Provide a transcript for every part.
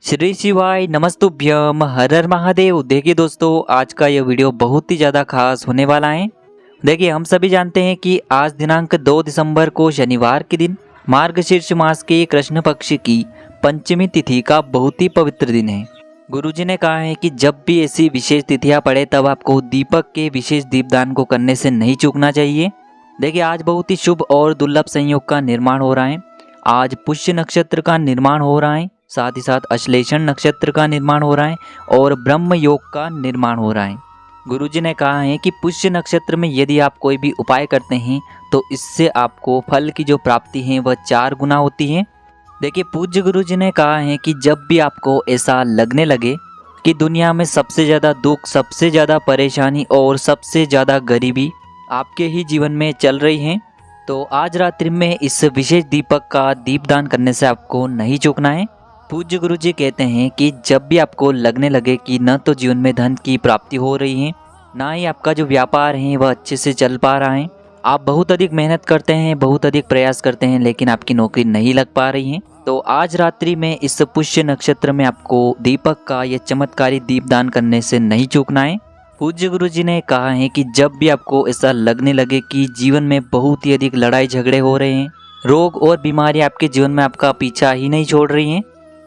श्री शिवाय नमस्तुभ्यम हर हर महादेव। देखिए दोस्तों, आज का यह वीडियो बहुत ही ज़्यादा खास होने वाला है। देखिए, हम सभी जानते हैं कि आज दिनांक 2 दिसंबर को शनिवार के दिन मार्गशीर्ष मास के कृष्ण पक्ष की पंचमी तिथि का बहुत ही पवित्र दिन है। गुरुजी ने कहा है कि जब भी ऐसी विशेष तिथियां पड़े तब आपको दीपक के विशेष दीपदान को करने से नहीं चूकना चाहिए। देखिए, आज बहुत ही शुभ और दुर्लभ संयोग का निर्माण हो रहा है। आज पुष्य नक्षत्र का निर्माण हो रहा है, साथ ही साथ अश्लेषण नक्षत्र का निर्माण हो रहा है और ब्रह्म योग का निर्माण हो रहा है। गुरुजी ने कहा है कि पुष्य नक्षत्र में यदि आप कोई भी उपाय करते हैं तो इससे आपको फल की जो प्राप्ति है वह 4 गुना होती है। देखिए, पूज्य गुरुजी ने कहा है कि जब भी आपको ऐसा लगने लगे कि दुनिया में सबसे ज़्यादा दुख, सबसे ज़्यादा परेशानी और सबसे ज़्यादा गरीबी आपके ही जीवन में चल रही है, तो आज रात्रि में इस विशेष दीपक का दीपदान करने से आपको नहीं चूकना है। पूज्य गुरुजी कहते हैं कि जब भी आपको लगने लगे कि न तो जीवन में धन की प्राप्ति हो रही है, ना ही आपका जो व्यापार है वह अच्छे से चल पा रहा है, आप बहुत अधिक मेहनत करते हैं, बहुत अधिक प्रयास करते हैं, लेकिन आपकी नौकरी नहीं लग पा रही है, तो आज रात्रि में इस पुष्य नक्षत्र में आपको दीपक का यह चमत्कारी दीपदान करने से नहीं चूकना है। पूज्य गुरुजी ने कहा है कि जब भी आपको ऐसा लगने लगे कि जीवन में बहुत ही अधिक लड़ाई झगड़े हो रहे हैं, रोग और बीमारी आपके जीवन में आपका पीछा ही नहीं छोड़ रही हैं,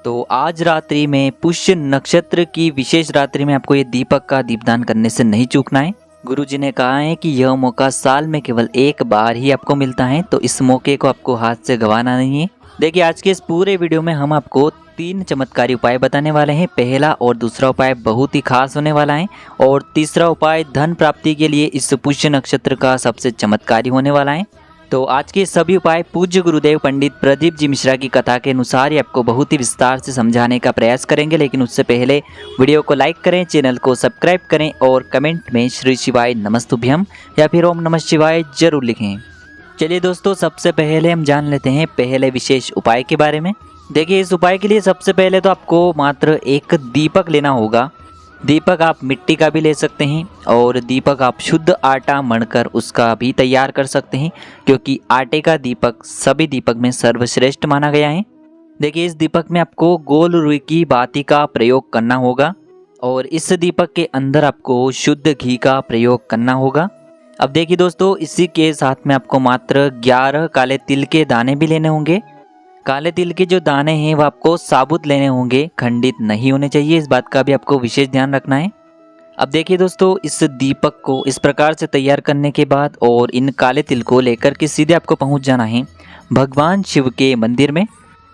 तो आज रात्रि में पुष्य नक्षत्र की विशेष रात्रि में आपको ये दीपक का दीपदान करने से नहीं चूकना है। गुरुजी ने कहा है कि यह मौका साल में केवल एक बार ही आपको मिलता है, तो इस मौके को आपको हाथ से गंवाना नहीं है। देखिए, आज के इस पूरे वीडियो में हम आपको 3 चमत्कारी उपाय बताने वाले हैं। पहला और दूसरा उपाय बहुत ही खास होने वाला है और तीसरा उपाय धन प्राप्ति के लिए इस पुष्य नक्षत्र का सबसे चमत्कारी होने वाला है। तो आज के सभी उपाय पूज्य गुरुदेव पंडित प्रदीप जी मिश्रा की कथा के अनुसार ही आपको बहुत ही विस्तार से समझाने का प्रयास करेंगे, लेकिन उससे पहले वीडियो को लाइक करें, चैनल को सब्सक्राइब करें और कमेंट में श्री शिवाय नमस्तुभ्यम या फिर ओम नमः शिवाय जरूर लिखें। चलिए दोस्तों, सबसे पहले हम जान लेते हैं पहले विशेष उपाय के बारे में। देखिए, इस उपाय के लिए सबसे पहले तो आपको मात्र एक दीपक लेना होगा। दीपक आप मिट्टी का भी ले सकते हैं और दीपक आप शुद्ध आटा मढ़कर उसका भी तैयार कर सकते हैं, क्योंकि आटे का दीपक सभी दीपक में सर्वश्रेष्ठ माना गया है। देखिए, इस दीपक में आपको गोल रुई की बाती का प्रयोग करना होगा और इस दीपक के अंदर आपको शुद्ध घी का प्रयोग करना होगा। अब देखिए दोस्तों, इसी के साथ में आपको मात्र 11 काले तिल के दाने भी लेने होंगे। काले तिल के जो दाने हैं वो आपको साबुत लेने होंगे, खंडित नहीं होने चाहिए, इस बात का भी आपको विशेष ध्यान रखना है। अब देखिए दोस्तों, इस दीपक को इस प्रकार से तैयार करने के बाद और इन काले तिल को लेकर के सीधे आपको पहुंच जाना है भगवान शिव के मंदिर में।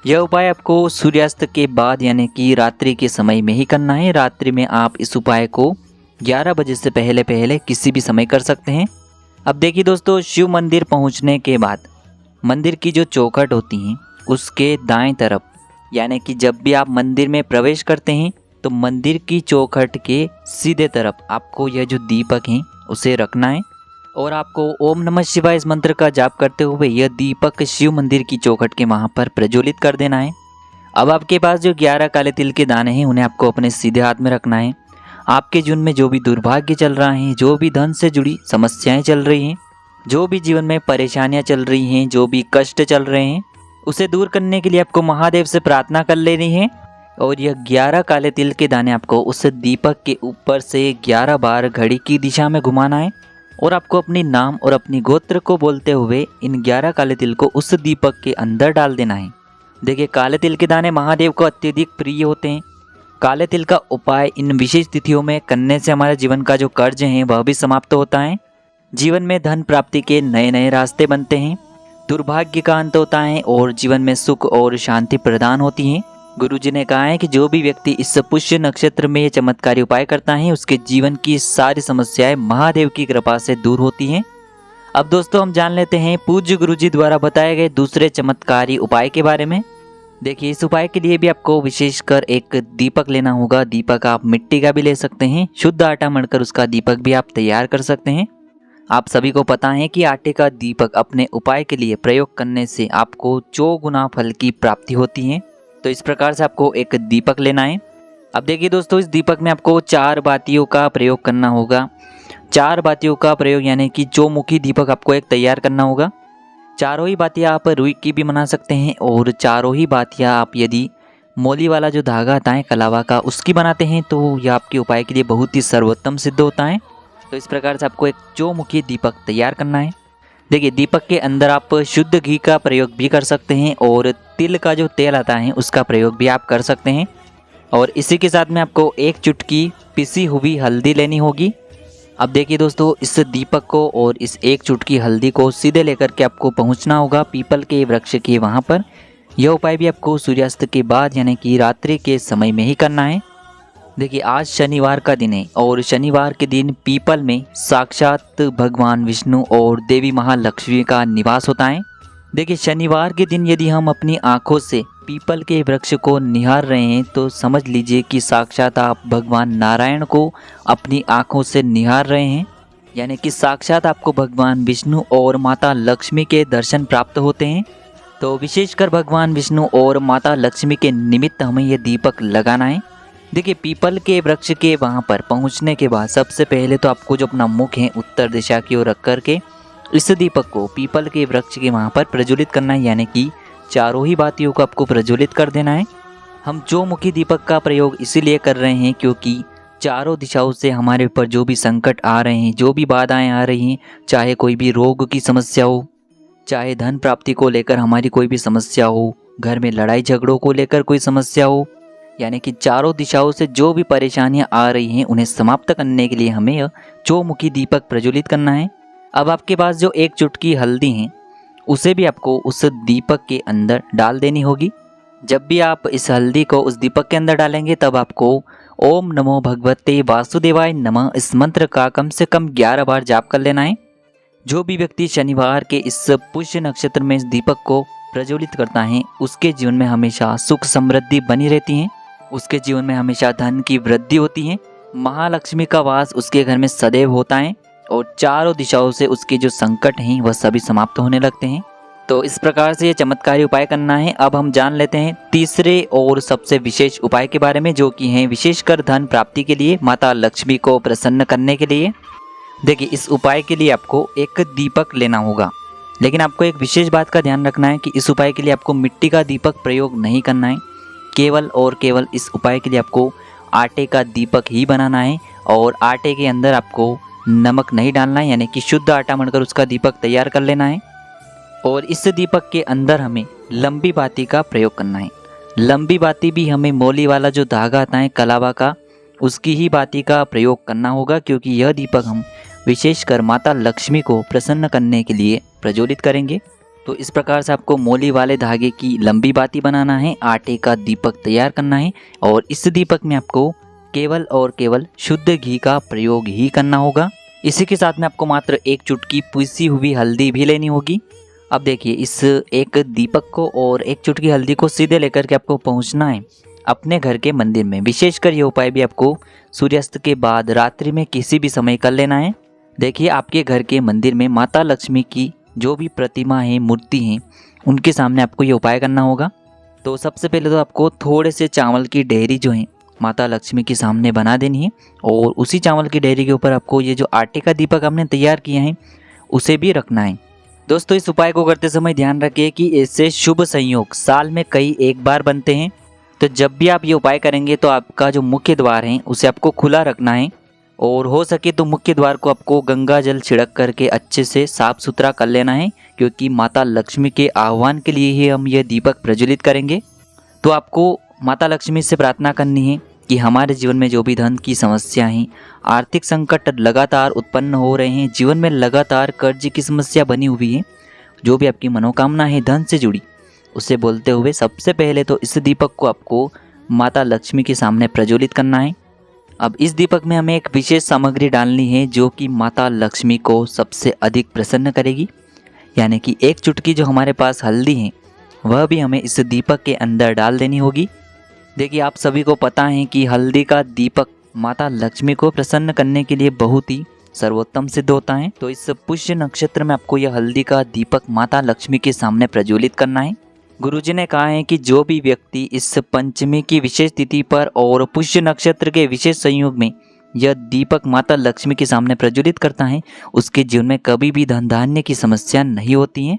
यह उपाय आपको सूर्यास्त के बाद यानी कि रात्रि के समय में ही करना है। रात्रि में आप इस उपाय को 11 बजे से पहले पहले किसी भी समय कर सकते हैं। अब देखिए दोस्तों, शिव मंदिर पहुंचने के बाद मंदिर की जो चौखट होती हैं उसके दाएं तरफ, यानी कि जब भी आप मंदिर में प्रवेश करते हैं तो मंदिर की चौखट के सीधे तरफ आपको यह जो दीपक है उसे रखना है और आपको ओम नमः शिवाय इस मंत्र का जाप करते हुए यह दीपक शिव मंदिर की चौखट के वहाँ पर प्रज्वलित कर देना है। अब आपके पास जो 11 काले तिल के दाने हैं उन्हें आपको अपने सीधे हाथ में रखना है। आपके जीवन में जो भी दुर्भाग्य चल रहा है, जो भी धन से जुड़ी समस्याएं चल रही हैं, जो भी जीवन में परेशानियां चल रही हैं, जो भी कष्ट चल रहे हैं, उसे दूर करने के लिए आपको महादेव से प्रार्थना कर लेनी है और यह 11 काले तिल के दाने आपको उस दीपक के ऊपर से 11 बार घड़ी की दिशा में घुमाना है और आपको अपनी नाम और अपनी गोत्र को बोलते हुए इन 11 काले तिल को उस दीपक के अंदर डाल देना है। देखिए, काले तिल के दाने महादेव को अत्यधिक प्रिय होते हैं। काले तिल का उपाय इन विशेष तिथियों में करने से हमारे जीवन का जो कर्ज है वह भी समाप्त होता है। जीवन में धन प्राप्ति के नए नए रास्ते बनते हैं, दुर्भाग्य का अंत होता है और जीवन में सुख और शांति प्रदान होती है। गुरुजी ने कहा है कि जो भी व्यक्ति इस पुष्य नक्षत्र में ये चमत्कारी उपाय करता है उसके जीवन की सारी समस्याएं महादेव की कृपा से दूर होती हैं। अब दोस्तों, हम जान लेते हैं पूज्य गुरुजी द्वारा बताए गए दूसरे चमत्कारी उपाय के बारे में। देखिए, इस उपाय के लिए भी आपको विशेषकर एक दीपक लेना होगा। दीपक आप मिट्टी का भी ले सकते हैं, शुद्ध आटा मढ़कर उसका दीपक भी आप तैयार कर सकते हैं। आप सभी को पता है कि आटे का दीपक अपने उपाय के लिए प्रयोग करने से आपको 4 गुना फल की प्राप्ति होती है, तो इस प्रकार से आपको एक दीपक लेना है। अब देखिए दोस्तों, इस दीपक में आपको 4 बातियों का प्रयोग करना होगा। 4 बातियों का प्रयोग यानी कि चौमुखी दीपक आपको एक तैयार करना होगा। चारों ही बातियाँ आप रुई की भी बना सकते हैं और चारों ही बातियाँ आप यदि मोली वाला जो धागा आता है कलावा का उसकी बनाते हैं तो यह आपके उपाय के लिए बहुत ही सर्वोत्तम सिद्ध होता है। तो इस प्रकार से आपको एक चौमुखी दीपक तैयार करना है। देखिए दीपक के अंदर आप शुद्ध घी का प्रयोग भी कर सकते हैं और तिल का जो तेल आता है उसका प्रयोग भी आप कर सकते हैं। और इसी के साथ में आपको एक चुटकी पिसी हुई हल्दी लेनी होगी। अब देखिए दोस्तों, इस दीपक को और इस एक चुटकी हल्दी को सीधे लेकर के आपको पहुंचना होगा पीपल के वृक्ष के वहां पर। यह उपाय भी आपको सूर्यास्त के बाद यानी कि रात्रि के समय में ही करना है। देखिए आज शनिवार का दिन है और शनिवार के दिन पीपल में साक्षात भगवान विष्णु और देवी महालक्ष्मी का निवास होता है। देखिए शनिवार के दिन यदि हम अपनी आंखों से पीपल के वृक्ष को निहार रहे हैं तो समझ लीजिए कि साक्षात आप भगवान नारायण को अपनी आंखों से निहार रहे हैं, यानी कि साक्षात आपको भगवान विष्णु और माता लक्ष्मी के दर्शन प्राप्त होते हैं। तो विशेषकर भगवान विष्णु और माता लक्ष्मी के निमित्त हमें यह दीपक लगाना है। देखिए पीपल के वृक्ष के वहाँ पर पहुँचने के बाद सबसे पहले तो आपको जो अपना मुख है उत्तर दिशा की ओर रख करके इस दीपक को पीपल के वृक्ष के वहाँ पर प्रज्वलित करना है, यानी कि चारों ही बातियों को आपको प्रज्वलित कर देना है। हम चौमुखी दीपक का प्रयोग इसीलिए कर रहे हैं क्योंकि चारों दिशाओं से हमारे ऊपर जो भी संकट आ रहे हैं, जो भी बाधाएं आ रही हैं, चाहे कोई भी रोग की समस्या हो, चाहे धन प्राप्ति को लेकर हमारी कोई भी समस्या हो, घर में लड़ाई झगड़ों को लेकर कोई समस्या हो, यानी कि चारों दिशाओं से जो भी परेशानियां आ रही हैं उन्हें समाप्त करने के लिए हमें यह चौमुखी दीपक प्रज्वलित करना है। अब आपके पास जो एक चुटकी हल्दी है उसे भी आपको उस दीपक के अंदर डाल देनी होगी। जब भी आप इस हल्दी को उस दीपक के अंदर डालेंगे तब आपको ओम नमो भगवते वासुदेवाय नमः इस मंत्र का कम से कम 11 बार जाप कर लेना है। जो भी व्यक्ति शनिवार के इस पुष्य नक्षत्र में इस दीपक को प्रज्वलित करता है उसके जीवन में हमेशा सुख समृद्धि बनी रहती है, उसके जीवन में हमेशा धन की वृद्धि होती है, महालक्ष्मी का वास उसके घर में सदैव होता है और चारों दिशाओं से उसके जो संकट हैं वह सभी समाप्त होने लगते हैं। तो इस प्रकार से ये चमत्कारी उपाय करना है। अब हम जान लेते हैं तीसरे और सबसे विशेष उपाय के बारे में, जो कि हैं विशेषकर धन प्राप्ति के लिए, माता लक्ष्मी को प्रसन्न करने के लिए। देखिए इस उपाय के लिए आपको एक दीपक लेना होगा, लेकिन आपको एक विशेष बात का ध्यान रखना है कि इस उपाय के लिए आपको मिट्टी का दीपक प्रयोग नहीं करना है। केवल और केवल इस उपाय के लिए आपको आटे का दीपक ही बनाना है और आटे के अंदर आपको नमक नहीं डालना है, यानी कि शुद्ध आटा मढ़कर उसका दीपक तैयार कर लेना है। और इस दीपक के अंदर हमें लंबी बाती का प्रयोग करना है। लंबी बाती भी हमें मोली वाला जो धागा आता है कलावा का उसकी ही बाती का प्रयोग करना होगा, क्योंकि यह दीपक हम विशेषकर माता लक्ष्मी को प्रसन्न करने के लिए प्रज्वलित करेंगे। तो इस प्रकार से आपको मोली वाले धागे की लंबी बाती बनाना है, आटे का दीपक तैयार करना है और इस दीपक में आपको केवल और केवल शुद्ध घी का प्रयोग ही करना होगा। इसी के साथ में आपको मात्र एक चुटकी पिसी हुई हल्दी भी लेनी होगी। अब देखिए इस एक दीपक को और एक चुटकी हल्दी को सीधे लेकर के आपको पहुंचना है अपने घर के मंदिर में। विशेषकर यह उपाय भी आपको सूर्यास्त के बाद रात्रि में किसी भी समय कर लेना है। देखिए आपके घर के मंदिर में माता लक्ष्मी की जो भी प्रतिमा है, मूर्ति हैं, उनके सामने आपको ये उपाय करना होगा। तो सबसे पहले तो आपको थोड़े से चावल की डेहरी जो है माता लक्ष्मी के सामने बना देनी है और उसी चावल की डेहरी के ऊपर आपको ये जो आटे का दीपक आपने तैयार किया है उसे भी रखना है। दोस्तों इस उपाय को करते समय ध्यान रखिए कि इससे शुभ संयोग साल में कई एक बार बनते हैं। तो जब भी आप ये उपाय करेंगे तो आपका जो मुख्य द्वार है उसे आपको खुला रखना है और हो सके तो मुख्य द्वार को आपको गंगा जल छिड़क करके अच्छे से साफ सुथरा कर लेना है, क्योंकि माता लक्ष्मी के आह्वान के लिए ही हम यह दीपक प्रज्वलित करेंगे। तो आपको माता लक्ष्मी से प्रार्थना करनी है कि हमारे जीवन में जो भी धन की समस्या है, आर्थिक संकट लगातार उत्पन्न हो रहे हैं, जीवन में लगातार कर्ज की समस्या बनी हुई है, जो भी आपकी मनोकामना है धन से जुड़ी, उसे बोलते हुए सबसे पहले तो इस दीपक को आपको माता लक्ष्मी के सामने प्रज्वलित करना है। अब इस दीपक में हमें एक विशेष सामग्री डालनी है जो कि माता लक्ष्मी को सबसे अधिक प्रसन्न करेगी, यानी कि एक चुटकी जो हमारे पास हल्दी है वह भी हमें इस दीपक के अंदर डाल देनी होगी। देखिए आप सभी को पता है कि हल्दी का दीपक माता लक्ष्मी को प्रसन्न करने के लिए बहुत ही सर्वोत्तम सिद्ध होता है। तो इस पुष्य नक्षत्र में आपको यह हल्दी का दीपक माता लक्ष्मी के सामने प्रज्वलित करना है। गुरुजी ने कहा है कि जो भी व्यक्ति इस पंचमी की विशेष तिथि पर और पुष्य नक्षत्र के विशेष संयोग में यह दीपक माता लक्ष्मी के सामने प्रज्वलित करता है उसके जीवन में कभी भी धन धान्य की समस्या नहीं होती है।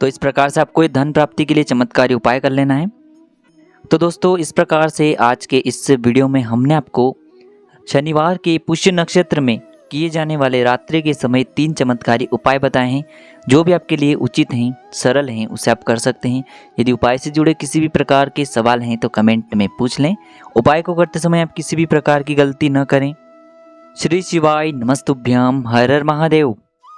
तो इस प्रकार से आपको धन प्राप्ति के लिए चमत्कारी उपाय कर लेना है। तो दोस्तों इस प्रकार से आज के इस वीडियो में हमने आपको शनिवार के पुष्य नक्षत्र में किए जाने वाले रात्रि के समय 3 चमत्कारी उपाय बताए हैं। जो भी आपके लिए उचित हैं, सरल हैं, उसे आप कर सकते हैं। यदि उपाय से जुड़े किसी भी प्रकार के सवाल हैं तो कमेंट में पूछ लें। उपाय को करते समय आप किसी भी प्रकार की गलती न करें। श्री शिवाय नमस्तुभ्यम। हर हर महादेव।